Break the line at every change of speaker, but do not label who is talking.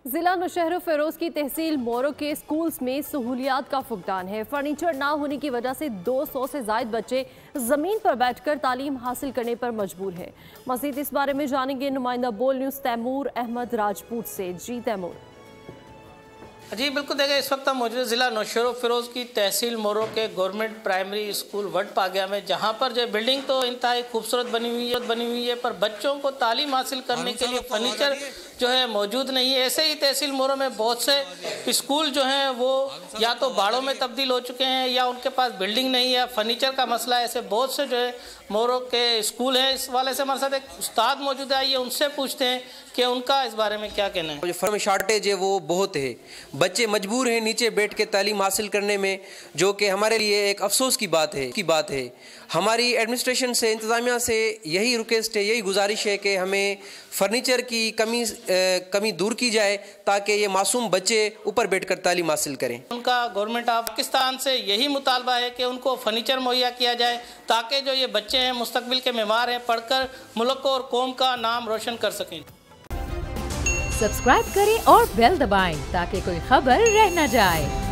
जिला नौशहर फिरोज की तहसील मोरो के स्कूल्स में सहूलियात का फुकदान है। फर्नीचर ना होने की वजह से 200 से ज्यादा बच्चे जमीन पर बैठकर तालीम हासिल करने पर मजबूर हैं। मजीद इस बारे में जानेंगे नुमाइंदा बोल न्यूज़ तैमूर अहमद राजपूत से। जी तैमूर।
जी बिल्कुल, देखिए इस वक्त हम मौजूद जिला नौशहर फिरोज की तहसील मोरो के गवर्नमेंट प्राइमरी स्कूल वडपागिया में, जहां पर जो बिल्डिंग तो इंतहाई खूबसूरत बनी हुई है पर बच्चों को तालीम हासिल करने के लिए फर्नीचर जो है मौजूद नहीं है। ऐसे ही तहसील मोरो में बहुत से स्कूल जो हैं वो या तो बाड़ों में तब्दील हो चुके हैं या उनके पास बिल्डिंग नहीं है, फर्नीचर का मसला है। ऐसे बहुत से जो है मोरो के स्कूल हैं। इस वाले से हमारे साथ एक उस्ताद मौजूद है, आइए उनसे पूछते हैं कि उनका इस बारे में क्या कहना है।
जो फर्म शॉर्टेज है वो बहुत है, बच्चे मजबूर हैं नीचे बैठ के तालीम हासिल करने में, जो कि हमारे लिए एक अफसोस की बात है। हमारी एडमिनिस्ट्रेशन से, इंतज़ामिया से यही रिक्वेस्ट है, यही गुजारिश है कि हमें फर्नीचर की कमी दूर की जाए ताकि ये मासूम बच्चे ऊपर बैठकर तालीम हासिल करें।
उनका गवर्नमेंट ऑफ पाकिस्तान से यही मुतालबा है कि उनको फर्नीचर मुहैया किया जाए ताकि जो ये बच्चे हैं मुस्तकबिल के मेमार हैं, पढ़कर मुल्क और कौम का नाम रोशन कर सकें।
सब्सक्राइब करें और बेल दबाएं ताकि कोई खबर रह न जाए।